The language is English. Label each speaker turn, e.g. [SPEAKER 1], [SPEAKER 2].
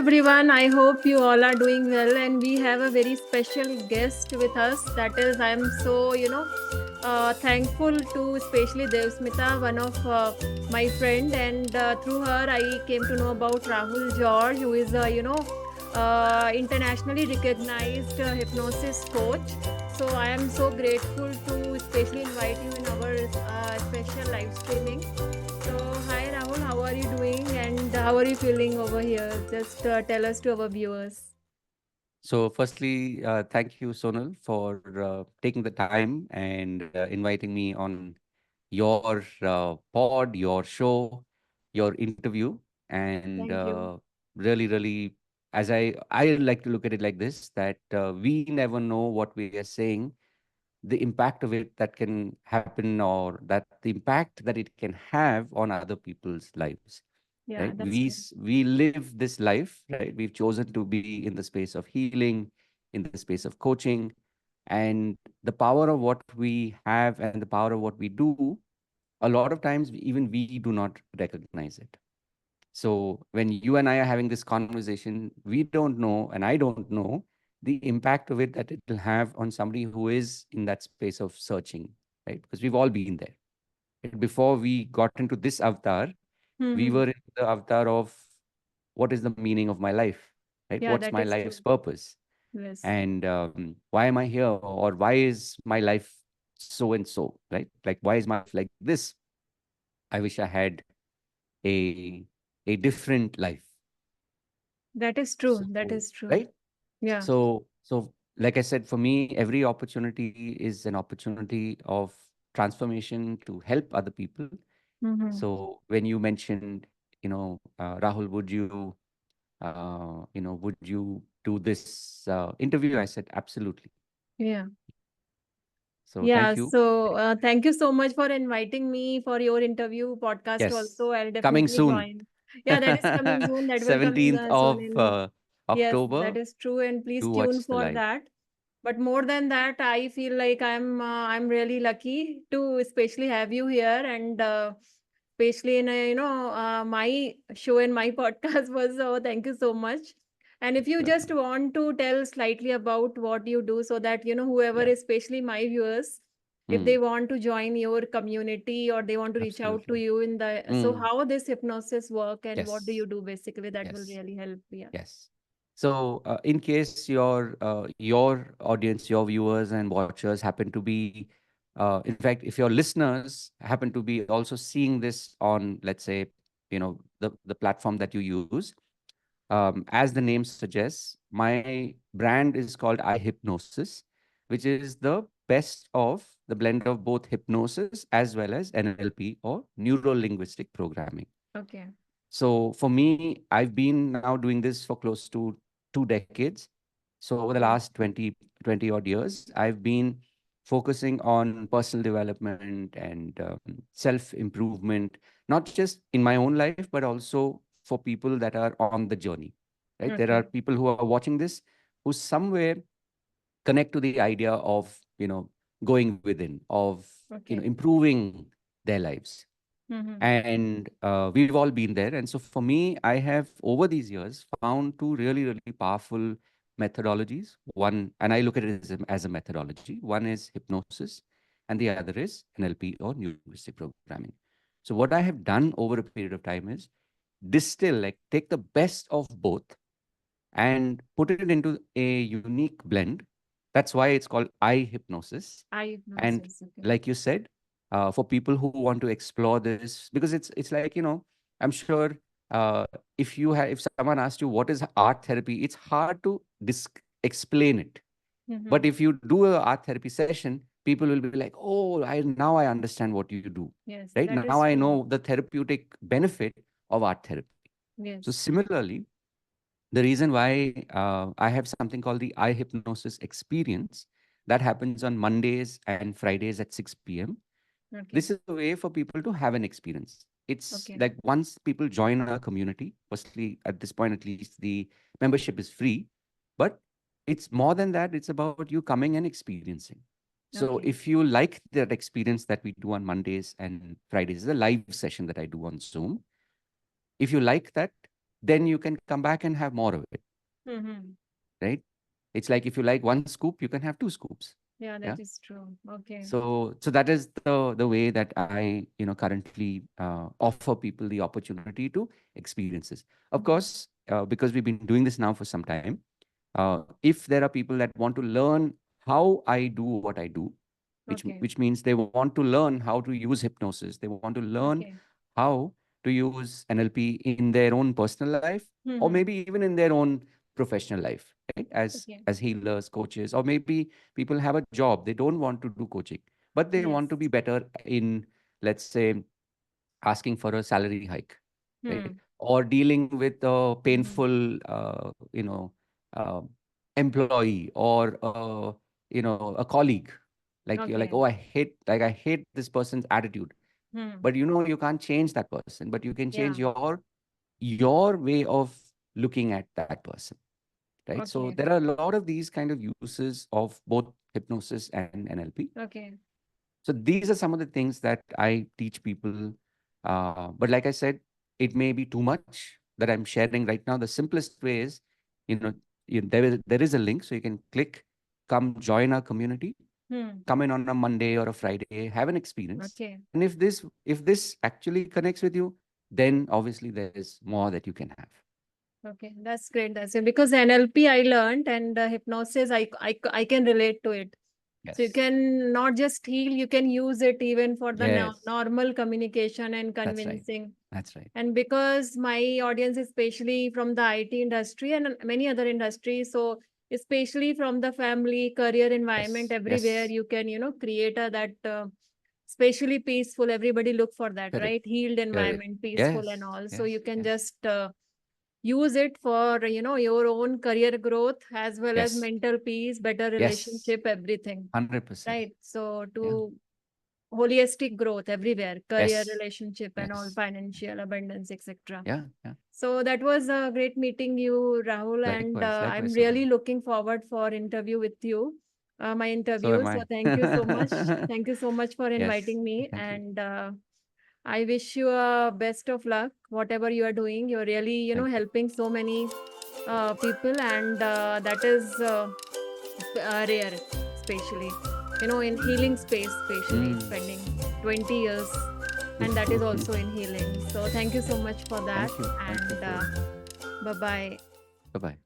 [SPEAKER 1] everyone. I hope you all are doing well, and we have a very special guest with us. That is, I am so thankful to especially Devsmita, one of my friend, and through her I came to know about Rahul George, who is a internationally recognized hypnosis coach. So I am so grateful to especially invite you in our special live streaming. So, hi Rahul, how are you doing and how are you feeling over here? Just tell us to our viewers.
[SPEAKER 2] So, firstly, thank you, Sonal, for taking the time and inviting me on your pod, your show, your interview. And
[SPEAKER 1] Thank you.
[SPEAKER 2] really, really, I like to look at it like this, that we never know what we are saying, the impact of it that can happen, or that the impact that it can have on other people's lives.
[SPEAKER 1] Yeah,
[SPEAKER 2] Right?
[SPEAKER 1] that's true.
[SPEAKER 2] We live this life, right? We've chosen to be in the space of healing, in the space of coaching, and the power of what we have and the power of what we do, a lot of times even we do not recognize it. So when you and I are having this conversation, we don't know, and I don't know the impact of it that it will have on somebody who is in that space of searching, right? Because we've all been there. Right? Before we got into this avatar, we
[SPEAKER 1] Mm-hmm.
[SPEAKER 2] were in the avatar of what is the meaning of my life, right?
[SPEAKER 1] Yeah,
[SPEAKER 2] What's
[SPEAKER 1] that
[SPEAKER 2] my
[SPEAKER 1] is true.
[SPEAKER 2] life's purpose?
[SPEAKER 1] Yes.
[SPEAKER 2] And why am I here? Or why is my life so and so, right? Like, why is my life like this? I wish I had a different life.
[SPEAKER 1] That is true. That
[SPEAKER 2] So,
[SPEAKER 1] is true.
[SPEAKER 2] right?
[SPEAKER 1] Yeah.
[SPEAKER 2] So like I said, for me, every opportunity is an opportunity of transformation to help other people.
[SPEAKER 1] Mm-hmm.
[SPEAKER 2] So when you mentioned, Rahul, would you do this interview? I said, absolutely.
[SPEAKER 1] Yeah.
[SPEAKER 2] So
[SPEAKER 1] Yeah.
[SPEAKER 2] thank you.
[SPEAKER 1] So thank you so much for inviting me for your interview podcast
[SPEAKER 2] Yes,
[SPEAKER 1] also. I'll
[SPEAKER 2] coming
[SPEAKER 1] definitely
[SPEAKER 2] soon.
[SPEAKER 1] join. Yeah, that is coming soon. That will come
[SPEAKER 2] 17th
[SPEAKER 1] soon
[SPEAKER 2] of
[SPEAKER 1] in. Yes, that
[SPEAKER 2] October,
[SPEAKER 1] is true. And please
[SPEAKER 2] do
[SPEAKER 1] tune
[SPEAKER 2] watch the
[SPEAKER 1] for
[SPEAKER 2] live.
[SPEAKER 1] that. But more than that, I feel like I'm really lucky to especially have you here, and especially in my show and my podcast was. So thank you so much. And if you just
[SPEAKER 2] Welcome.
[SPEAKER 1] want to tell slightly about what you do, so that whoever,
[SPEAKER 2] Yeah.
[SPEAKER 1] especially my viewers, if
[SPEAKER 2] Mm,
[SPEAKER 1] they want to join your community or they want to reach out to
[SPEAKER 2] absolutely.
[SPEAKER 1] you in the, so
[SPEAKER 2] Mm,
[SPEAKER 1] how this hypnosis work and what do
[SPEAKER 2] yes.
[SPEAKER 1] you do basically, that will
[SPEAKER 2] Yes.
[SPEAKER 1] really help. Yeah.
[SPEAKER 2] Yes. So, in case your audience, your viewers and watchers happen to be, in fact, if your listeners happen to be also seeing this on, let's say, the platform that you use, as the name suggests, my brand is called iHypnosis, which is the best of the blend of both hypnosis as well as NLP, or neuro linguistic programming.
[SPEAKER 1] Okay.
[SPEAKER 2] So for me, I've been now doing this for close to 2 decades. So over the
[SPEAKER 1] Okay.
[SPEAKER 2] last 20 odd years, I've been focusing on personal development and self improvement, not just in my own life, but also for people that are on the journey, right? There are
[SPEAKER 1] Okay.
[SPEAKER 2] people who are watching this who somewhere connect to the idea of, going within, of,
[SPEAKER 1] Okay.
[SPEAKER 2] improving their lives.
[SPEAKER 1] Mm-hmm.
[SPEAKER 2] And we've all been there. And so for me, I have over these years found two really, really powerful methodologies. One, and I look at it as a methodology. One is hypnosis, and the other is NLP, or neuro linguistic programming. So what I have done over a period of time is distill, like take the best of both and put it into a unique blend. That's why it's called iHypnosis.
[SPEAKER 1] I
[SPEAKER 2] And
[SPEAKER 1] hypnosis. Okay.
[SPEAKER 2] like you said, for people who want to explore this, because it's like, I'm sure, if someone asked you what is art therapy, it's hard to explain it.
[SPEAKER 1] Mm-hmm.
[SPEAKER 2] But if you do a art therapy session, people will be like, oh, I understand what you do.
[SPEAKER 1] Yes,
[SPEAKER 2] Right
[SPEAKER 1] that
[SPEAKER 2] now,
[SPEAKER 1] is
[SPEAKER 2] I
[SPEAKER 1] true.
[SPEAKER 2] know the therapeutic benefit of art therapy. So
[SPEAKER 1] Yes.
[SPEAKER 2] similarly, the reason why I have something called the eye hypnosis experience that happens on Mondays and Fridays at 6 p.m.
[SPEAKER 1] Okay.
[SPEAKER 2] This is a way for people to have an experience. It's
[SPEAKER 1] Okay.
[SPEAKER 2] like once people join our community, firstly, at this point, at least, the membership is free, but it's more than that. It's about you coming and experiencing. So
[SPEAKER 1] Okay.
[SPEAKER 2] if you like that experience that we do on Mondays and Fridays, it's a live session that I do on Zoom. If you like that, then you can come back and have more of it,
[SPEAKER 1] Mm-hmm.
[SPEAKER 2] right? It's like if you like one scoop, you can have two scoops.
[SPEAKER 1] Yeah,
[SPEAKER 2] Yeah.
[SPEAKER 1] that is true. Okay.
[SPEAKER 2] So that is the way that I currently offer people the opportunity to experience this. Of
[SPEAKER 1] Mm.
[SPEAKER 2] course, because we've been doing this now for some time, if there are people that want to learn how I do what I do,
[SPEAKER 1] Okay.
[SPEAKER 2] which means they want to learn how to use hypnosis, they want to learn
[SPEAKER 1] Okay.
[SPEAKER 2] how to use NLP in their own personal life, or
[SPEAKER 1] Mm-hmm.
[SPEAKER 2] maybe even in their own professional life, right?
[SPEAKER 1] Okay.
[SPEAKER 2] As healers, coaches, or maybe people have a job, they don't want to do coaching, but they want to
[SPEAKER 1] Yes.
[SPEAKER 2] be better in, let's say, asking for a salary hike, right?
[SPEAKER 1] Hmm.
[SPEAKER 2] Or dealing with a
[SPEAKER 1] Mm-hmm.
[SPEAKER 2] painful, uh, employee, or a colleague. Like you're like,
[SPEAKER 1] Okay.
[SPEAKER 2] oh, I hate this person's attitude,
[SPEAKER 1] Hmm.
[SPEAKER 2] but you can't change that person, but you can
[SPEAKER 1] Yeah.
[SPEAKER 2] change your way of looking at that person, right? So
[SPEAKER 1] Okay.
[SPEAKER 2] there are a lot of these kind of uses of both hypnosis and NLP.
[SPEAKER 1] Okay.
[SPEAKER 2] So these are some of the things that I teach people. But like I said, it may be too much that I'm sharing right now. The simplest way is, you know, there is a link, so you can click, come join our community,
[SPEAKER 1] Hmm.
[SPEAKER 2] come in on a Monday or a Friday, have an experience.
[SPEAKER 1] Okay.
[SPEAKER 2] And if this actually connects with you, then obviously there is more that you can have.
[SPEAKER 1] Okay. That's great. That's it. Because NLP I learned and hypnosis, I can relate to it. So you
[SPEAKER 2] Yes.
[SPEAKER 1] can not just heal, you can use it even for the
[SPEAKER 2] Yes.
[SPEAKER 1] normal communication and
[SPEAKER 2] That's right.
[SPEAKER 1] convincing.
[SPEAKER 2] That's right.
[SPEAKER 1] And because my audience is especially from the IT industry and many other industries, so especially from the family, career environment,
[SPEAKER 2] Yes.
[SPEAKER 1] everywhere
[SPEAKER 2] Yes.
[SPEAKER 1] you can, create that especially peaceful. Everybody look for that,
[SPEAKER 2] Correct.
[SPEAKER 1] right? Healed
[SPEAKER 2] Correct.
[SPEAKER 1] environment, peaceful and
[SPEAKER 2] Yes.
[SPEAKER 1] all. So
[SPEAKER 2] Yes.
[SPEAKER 1] you can
[SPEAKER 2] Yes.
[SPEAKER 1] just use it for, your own career growth as well as
[SPEAKER 2] Yes.
[SPEAKER 1] mental peace, better
[SPEAKER 2] Yes.
[SPEAKER 1] relationship, everything,
[SPEAKER 2] 100%.
[SPEAKER 1] right? So
[SPEAKER 2] Yeah.
[SPEAKER 1] to holistic growth everywhere, career,
[SPEAKER 2] Yes.
[SPEAKER 1] relationship and all,
[SPEAKER 2] Yes.
[SPEAKER 1] financial abundance, etc.
[SPEAKER 2] Yeah. Yeah.
[SPEAKER 1] So that was a great meeting you, Rahul, and
[SPEAKER 2] Likewise.
[SPEAKER 1] I'm
[SPEAKER 2] Likewise,
[SPEAKER 1] really
[SPEAKER 2] Sophie.
[SPEAKER 1] looking forward for interview with you, my
[SPEAKER 2] So
[SPEAKER 1] interview.
[SPEAKER 2] am
[SPEAKER 1] So
[SPEAKER 2] I.
[SPEAKER 1] thank you so much. Thank you so much for
[SPEAKER 2] Yes.
[SPEAKER 1] inviting me,
[SPEAKER 2] Thank you.
[SPEAKER 1] and I wish you a best of luck. Whatever you are doing, you're really,
[SPEAKER 2] Thank you.
[SPEAKER 1] helping so many people, and that is rare, especially, in healing space, especially
[SPEAKER 2] Mm.
[SPEAKER 1] spending 20 years, and that is also in healing. So thank you so much for that,
[SPEAKER 2] Thank you. Thank you
[SPEAKER 1] and
[SPEAKER 2] for.
[SPEAKER 1] bye bye.
[SPEAKER 2] Bye bye.